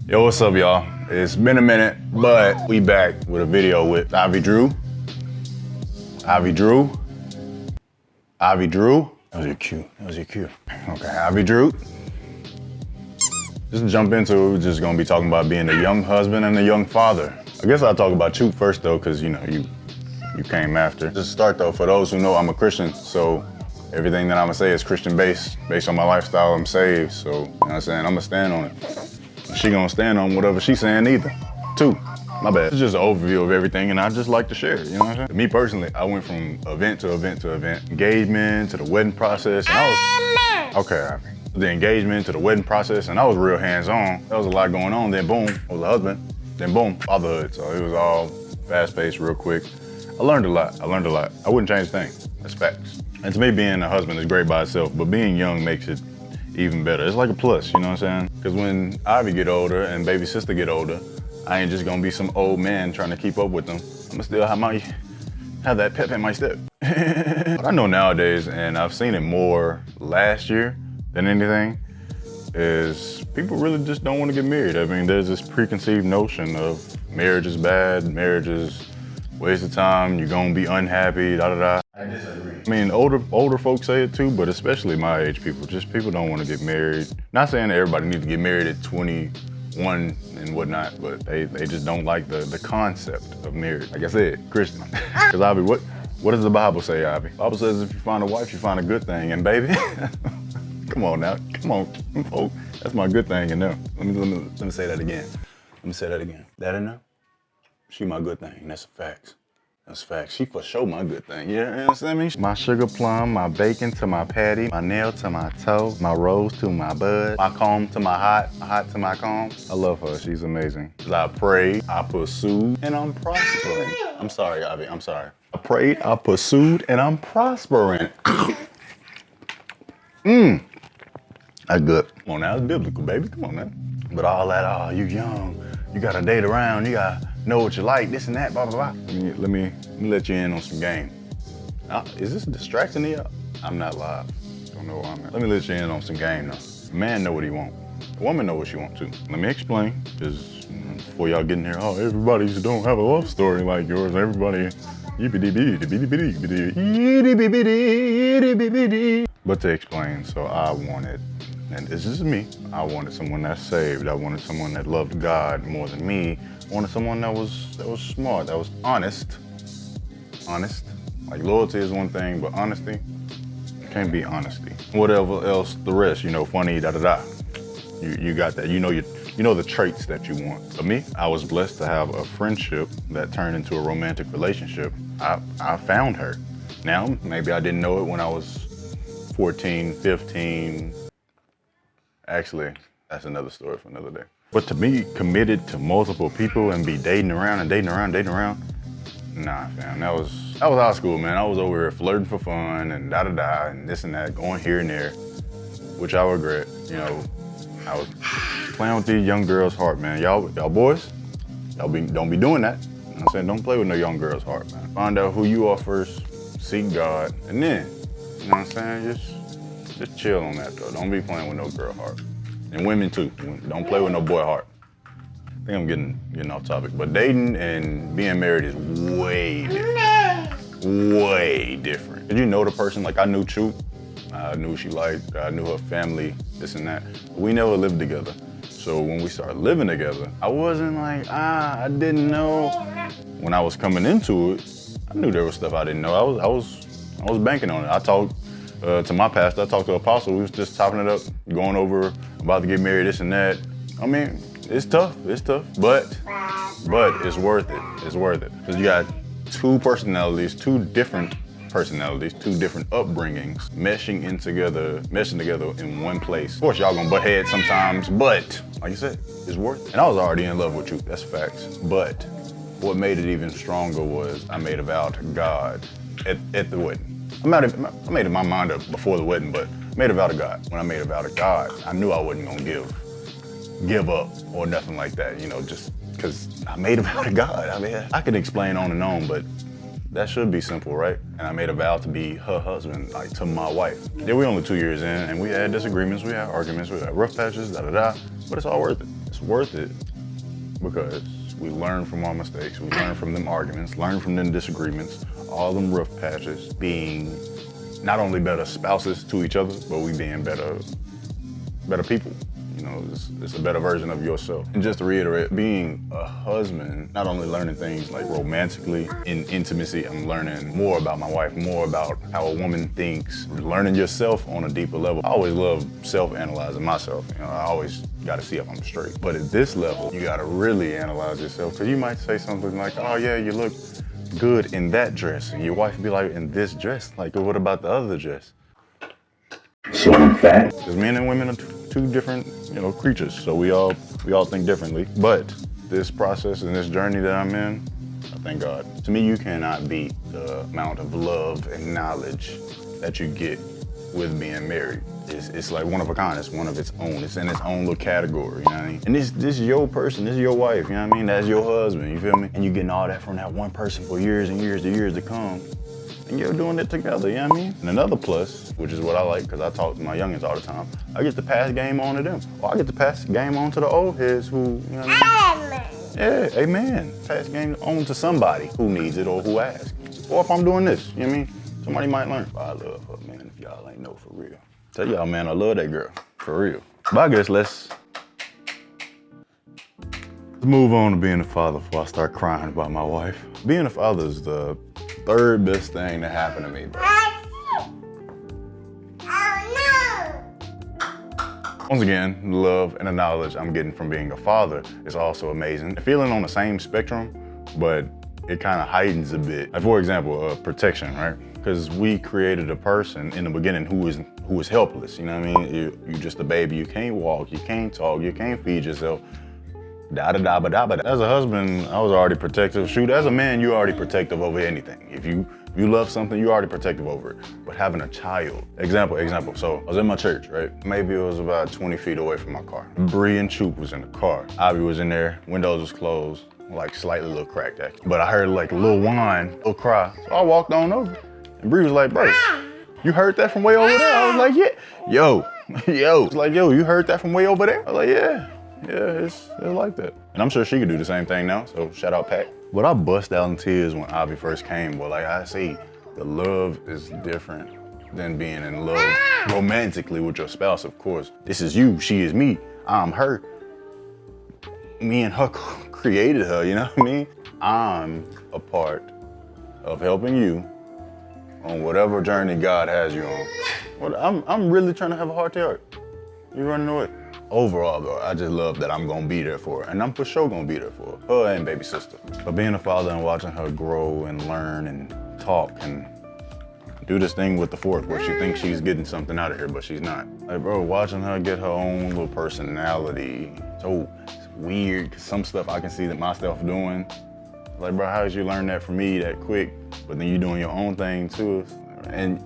Yo, what's up, y'all? It's been a minute, but we back with a video with Ivy Drew. Ivy Drew. Ivy Drew. That was your cue. That was your cue. Okay, Ivy Drew. Just to jump into it, we're just gonna be talking about being a young husband and a young father. I guess I'll talk about you first though, cause you know, you came after. Just to start though, for those who know, I'm a Christian, so everything that I'm gonna say is Christian based on my lifestyle. I'm saved, so you know what I'm saying? I'm gonna stand on it. She gonna stand on whatever she's saying either, too. My bad. It's just an overview of everything and I just like to share it, you know what I'm saying? Me personally, I went from event to event to event, engagement to the wedding process, and I was, okay, the engagement to the wedding process, and I was real hands-on. There was a lot going on, then boom, I was a husband, then boom, fatherhood. So it was all fast-paced, real quick. I learned a lot. I wouldn't change a thing, that's facts. And to me, being a husband is great by itself, but being young makes it even better. It's like a plus, you know what I'm saying? Because when Ivy get older and baby sister get older, I ain't just gonna be some old man trying to keep up with them. I'm gonna still have that pep in my step. What I know nowadays, and I've seen it more last year than anything, is people really just don't want to get married. I mean, there's this preconceived notion of marriage is bad, marriage is waste of time, you're gonna be unhappy, da-da-da. I disagree. I mean, older folks say it too, but especially my age people don't want to get married. Not saying that everybody needs to get married at 21 and whatnot, but they just don't like the concept of marriage. Like I said, Christian. Because Ivy, what does the Bible say, Ivy? The Bible says if you find a wife, you find a good thing. And baby, come on now, come on, folks. That's my good thing in there. Let me say that again. Let me say that again. That in there? She my good thing, that's a fact. That's facts. She for sure my good thing. You understand me? My sugar plum, my bacon to my patty, my nail to my toe, my rose to my bud, my comb to my hot to my comb. I love her. She's amazing. I prayed, I pursued, and I'm prospering. I'm sorry, Ivy. I'm sorry. I prayed, I pursued, and I'm prospering. That's good. Come on now, it's biblical, baby. Come on now. But all that, oh, you young, you gotta date around, you gotta know what you like, this and that, blah, blah, blah. Let me let you in on some game. Is this distracting to y'all? I'm not live. Don't know where I'm at. Let me let you in on some game though. A man know what he want. A woman know what she want too. Let me explain, because before y'all get in here, oh, everybody don't have a love story like yours. Everybody, but to explain, so I wanted, and this is me, I wanted someone that's saved. I wanted someone that loved God more than me. I wanted someone that was smart, that was honest. Honest. Like loyalty is one thing, but honesty can't be honesty. Whatever else, the rest, you know, funny, da-da-da. You got that. You know the traits that you want. For me, I was blessed to have a friendship that turned into a romantic relationship. I found her. Now, maybe I didn't know it when I was 14, 15. Actually, that's another story for another day. But to be committed to multiple people and be dating around, nah, fam, that was high school, man. I was over here flirting for fun and da-da-da and this and that, going here and there, which I regret. You know, I was playing with these young girls' heart, man. Y'all boys, don't be doing that. You know what I'm saying? Don't play with no young girl's heart, man. Find out who you are first, seek God, and then, you know what I'm saying? Just chill on that though. Don't be playing with no girl heart. And women too. Don't play with no boy heart. I think I'm getting off topic. But dating and being married is way different. Way different. Did you know the person? Like I knew Chu. I knew what she liked. I knew her family, this and that. But we never lived together. So when we started living together, I wasn't like, I didn't know. When I was coming into it, I knew there was stuff I didn't know. I was banking on it. I talked to my pastor, I talked to Apostle, we was just topping it up, going over, about to get married, this and that. I mean, it's tough, but it's worth it, Because you got two personalities, two different upbringings, meshing together in one place. Of course, y'all gonna butt heads sometimes, but like I said, it's worth it. And I was already in love with you, that's facts. But what made it even stronger was I made a vow to God at the wedding. I made my mind up before the wedding, but I made a vow to God. When I made a vow to God, I knew I wasn't gonna give up or nothing like that, you know, just because I made a vow to God. I mean, I could explain on and on, but that should be simple, right? And I made a vow to be her husband, like to my wife. Yeah, we're only 2 years in, and we had disagreements, we had arguments, we had rough patches, da-da-da, but it's all worth it. it's worth it because we learn from our mistakes, we learn from them arguments, learn from them disagreements, all them rough patches, being not only better spouses to each other, but we being better people. You know, it's a better version of yourself. And just to reiterate, being a husband, not only learning things like romantically, in intimacy, I'm learning more about my wife, more about how a woman thinks, learning yourself on a deeper level. I always love self-analyzing myself. You know, I always gotta see if I'm straight. But at this level, you gotta really analyze yourself, because you might say something like, oh yeah, you look good in that dress. And your wife would be like, in this dress? Like, what about the other dress? So I'm fat. Because men and women are two different, you know, creatures. So we all think differently. But this process and this journey that I'm in, I thank God. To me, you cannot beat the amount of love and knowledge that you get with being married. It's like one of a kind. It's one of its own. It's in its own little category, you know what I mean? And this is your person. This is your wife, you know what I mean? That's your husband, you feel me? And you getting all that from that one person for years and years and years to come. And you're doing it together, you know what I mean? And another plus, which is what I like, because I talk to my youngins all the time, I get to pass game on to them. Or I get to pass game on to the old heads who, you know what I mean? Yeah, amen. Pass game on to somebody who needs it or who asks. Or if I'm doing this, you know what I mean? Somebody might learn. I love her, man, if y'all ain't know for real. Tell y'all, man, I love that girl, for real. But I guess let's move on to being a father before I start crying about my wife. Being a father is the third best thing that happened to me, bro. Once again, the love and the knowledge I'm getting from being a father is also amazing. Feeling on the same spectrum, but it kind of heightens a bit. Like for example, protection, right? Because we created a person in the beginning who was helpless, you know what I mean? You just a baby, you can't walk, you can't talk, you can't feed yourself. Da-da-da-ba-da-ba-da. As a husband, I was already protective. Shoot, as a man, you're already protective over anything. If you love something, you're already protective over it. But having a child, example. So I was in my church, right? Maybe it was about 20 feet away from my car. Bree and Choop was in the car. Ivy was in there, windows was closed, like slightly a little cracked actually. But I heard like a little whine, a little cry. So I walked on over. And Bree was like, bro, you heard that from way over there? I was like, yeah. Yo. It's like, yo, you heard that from way over there? I was like, yeah. Yeah, it's like that. And I'm sure she could do the same thing now, so shout out Pat. But I bust out in tears when Ivy first came, but like I say, the love is different than being in love romantically with your spouse, of course. This is you, she is me, I'm her. Me and her created her, you know what I mean? I'm a part of helping you on whatever journey God has you on. Well, I'm really trying to have a heart to heart. You running away. Overall though, I just love that I'm gonna be there for her, and I'm for sure gonna be there for her and baby sister. But being a father and watching her grow and learn and talk and do this thing with the fork where she thinks she's getting something out of here, but she's not. Like bro, watching her get her own little personality, so it's weird, cause some stuff I can see that myself doing. Like bro, how did you learn that from me that quick? But then you doing your own thing too. And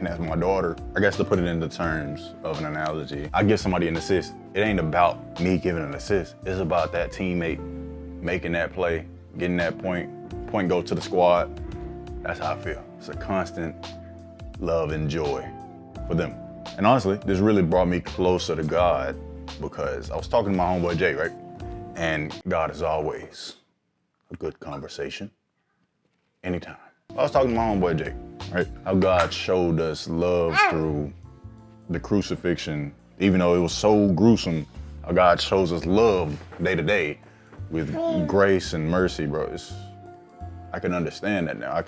that's my daughter. I guess to put it into terms of an analogy, I give somebody an assist. It ain't about me giving an assist. It's about that teammate making that play, getting that point go to the squad. That's how I feel. It's a constant love and joy for them. And honestly, this really brought me closer to God because I was talking to my homeboy Jay, right? And God is always a good conversation, anytime. I was talking to my homeboy Jay, right? How God showed us love through the crucifixion, even though it was so gruesome. How God shows us love day to day with grace and mercy, bro. I can understand that now.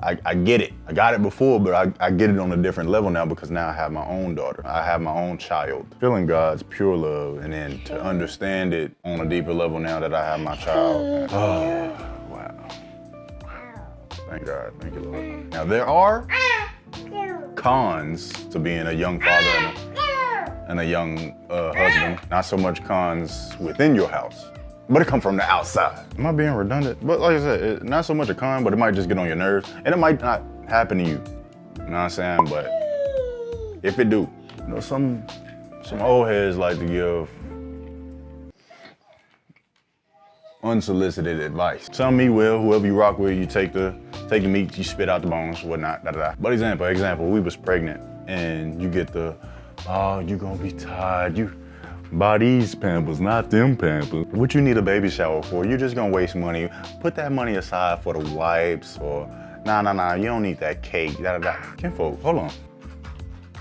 I get it. I got it before, but I get it on a different level now because now I have my own daughter. I have my own child. Feeling God's pure love and then to understand it on a deeper level now that I have my child. Oh, wow. Thank God, thank you, Lord. Now there are cons to being a young father and a young husband. Not so much cons within your house, but it come from the outside. Am I being redundant? But like I said, not so much a con, but it might just get on your nerves. And it might not happen to you, you know what I'm saying? But if it do, you know, some old heads like to give unsolicited advice. Some me will, whoever you rock with, you take the meat, you spit out the bones, whatnot, da-da-da. But example, we was pregnant and you get the, oh, you gonna be tired, Buy these Pampers, not them Pampers. What you need a baby shower for? You just gonna waste money. Put that money aside for the wipes or, nah, you don't need that cake, da. Kinfolk, hold on.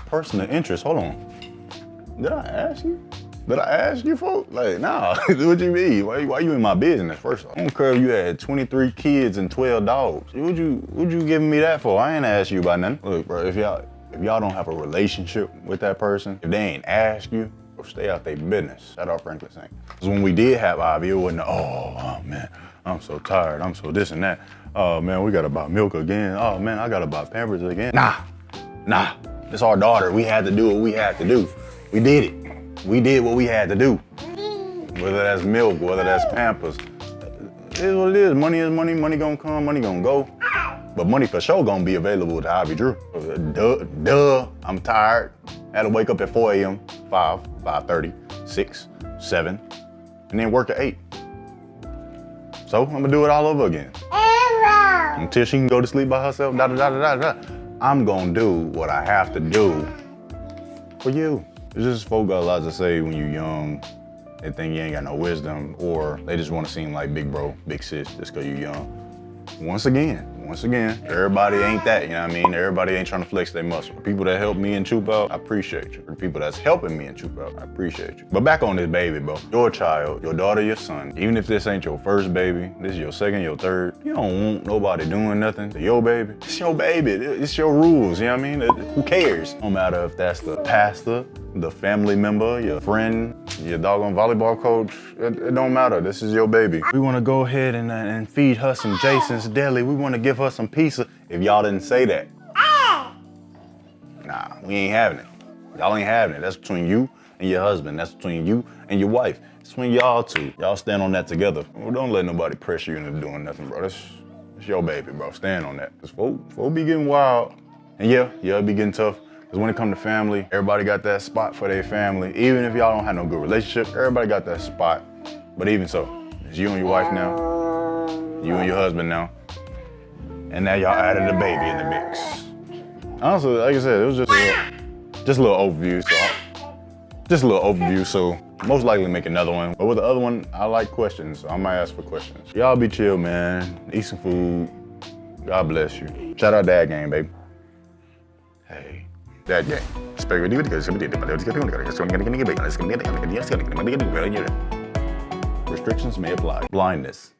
Personal interest, hold on. Did I ask you? Did I ask you, folks? Like, nah, what you mean? Why you in my business, first off? I don't care if you had 23 kids and 12 dogs. What you giving me that for? I ain't asked you about nothing. Look, bro, if y'all don't have a relationship with that person, if they ain't asked you, or stay out their business. Shout out Franklin Saint. Because when we did have Ivy, it wasn't, oh man, I'm so tired, I'm so this and that. Oh man, we gotta buy milk again. Oh man, I gotta buy Pampers again. Nah, it's our daughter. We had to do what we had to do. We did it. We did what we had to do. Whether that's milk, whether that's Pampers. It is what it is. Money is money. Money gonna come, money gonna go. But money for sure gonna be available to Ivy Drew. Duh, I'm tired. Had to wake up at 4 a.m., 5:30, 6, 7, and then work at 8. So I'm gonna do it all over again. Until she can go to sleep by herself, I'm gonna do what I have to do for you. It's just folk got a lot to say when you're young. They think you ain't got no wisdom, or they just want to seem like big bro, big sis, just because you're young. Once again, everybody ain't that, you know what I mean? Everybody ain't trying to flex their muscle. The people that help me and Troop out, I appreciate you. The people that's helping me and Troop out, I appreciate you. But back on this baby, bro. Your child, your daughter, your son, even if this ain't your first baby, this is your second, your third, you don't want nobody doing nothing to your baby. It's your baby, it's your rules, you know what I mean? Who cares? No matter if that's the pastor, the family member, your friend, your doggone volleyball coach, it don't matter. This is your baby. We want to go ahead and feed her some Jason's Deli. We want to give her some pizza. If y'all didn't say that, nah, we ain't having it. Y'all ain't having it. That's between you and your husband. That's between you and your wife. It's between y'all two. Y'all stand on that together. Well, don't let nobody pressure you into doing nothing, bro. That's your baby, bro. Stand on that. Cause folk be getting wild. And yeah, it be getting tough. Because when it comes to family, everybody got that spot for their family. Even if y'all don't have no good relationship, everybody got that spot. But even so, it's you and your wife now, you and your husband now, and now y'all added a baby in the mix. Honestly, like I said, it was just a little overview. So most likely make another one. But with the other one, I like questions, so I might ask for questions. Y'all be chill, man. Eat some food. God bless you. Shout out DadGang, baby. Hey. DadGang. Restrictions may apply. Blindness.